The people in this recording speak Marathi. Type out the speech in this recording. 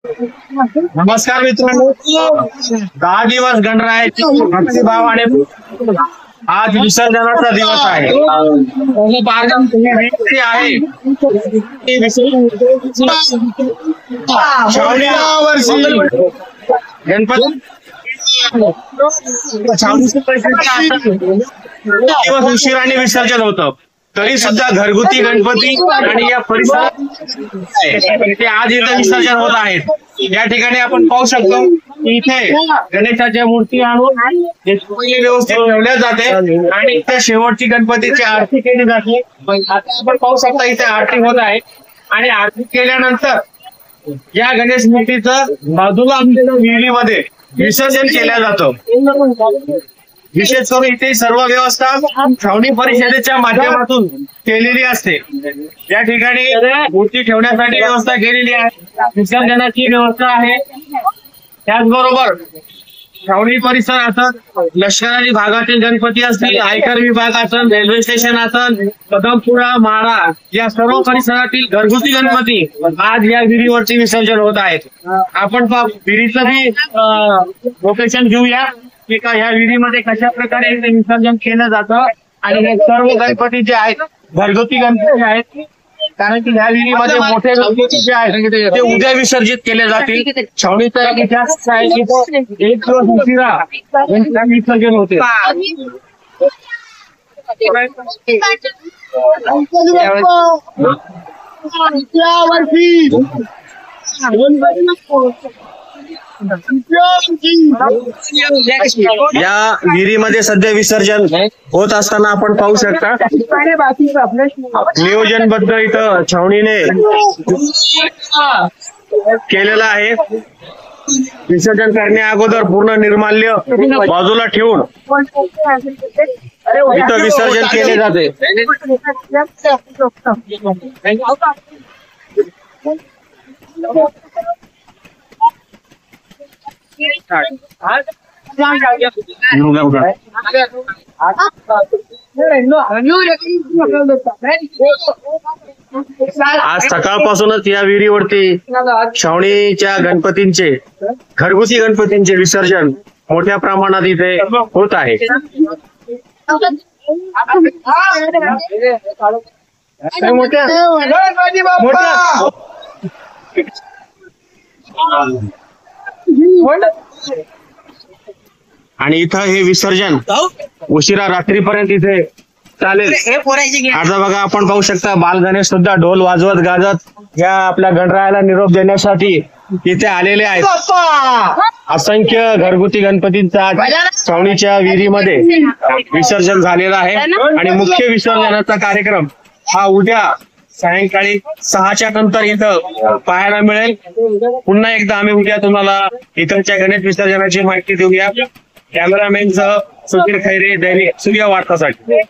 नमस्कार मित्रांनो, 10 दिवस गणरायाची भक्तिभाव आणि आज विसर्जनाचा दिवस आहे. गणपती दिवस उशिराने विसर्जन होतं, तरी सुद्धा घरगुती गणपती आणि या परिसरात ते आज इथं विसर्जन होत आहेत. या ठिकाणी आपण पाहू शकतो इथे गणेशाच्या मूर्ती आणून व्यवस्थित ठेवल्या जाते आणि त्या शेवटची गणपतीची आरती केली जाते. आता आपण पाहू शकता इथे आरती होत आहे आणि आरती केल्यानंतर या गणेश मूर्तीचं बाजूला आमच्या विहिरीमध्ये विसर्जन केलं जातं. विशेष करून इथे सर्व व्यवस्था छावणी परिषदेच्या माध्यमातून केलेली असते. या ठिकाणी मूर्ती ठेवण्यासाठी व्यवस्था केलेली आहे, विसर्जनाची व्यवस्था आहे. त्याचबरोबर छावणी परिसर असत, लष्करी भागातील गणपती असतील, आयकर विभाग असेल, रेल्वे स्टेशन असेल, कदमपुरा माळा या सर्व परिसरातील घरगुती गणपती आज या विहिरीवरती विसर्जन होत आहेत. आपण विहिरीचं बी लोकेशन घेऊया की का ह्या विहिरीमध्ये कशा प्रकारे विसर्जन केलं जातं. आणि हे सर्व गणपती जे आहेत घरगुती गणपती आहेत, कारण की ह्या विहिरीमध्ये मोठे गणपती जे आहेत ते उद्या विसर्जित केले जातील. छावणीचा इतिहास आहे की 1 दिवस उशिरा विसर्जन होते. या विहिरीमध्ये सध्या विसर्जन होत असताना आपण पाहू शकता नियोजनबद्ध इथं छावणीने केलेलं आहे. विसर्जन करण्या अगोदर पूर्ण निर्माल्य बाजूला ठेवून इथं विसर्जन केले जाते. आज सकाळपासूनच या विहिरीवरती छावणीच्या गणपतींचे घरगुती गणपतींचे विसर्जन मोठ्या प्रमाणात इथे होत आहे. आणि इथं हे विसर्जन उशिरा रात्रीपर्यंत इथे चालेल. आता बघा आपण पाहू शकता बाल गणेश सुद्धा ढोल वाजवत गाजत या आपल्या गणरायाला निरोप देण्यासाठी इथे आलेले आहेत. असंख्य घरगुती गणपतींचा छावणीच्या विहिरीमध्ये विसर्जन झालेलं आहे आणि मुख्य विसर्जनाचा कार्यक्रम हा उद्या सायंकाळी 6च्या नंतर इथं पाहायला मिळेल. पुन्हा एकदा आम्ही उद्या तुम्हाला इथच्या गणेश विसर्जनाची माहिती देऊया. कॅमेरामॅन सह सुधीर खैरे, दैनिक सूर्य वार्तासाठी.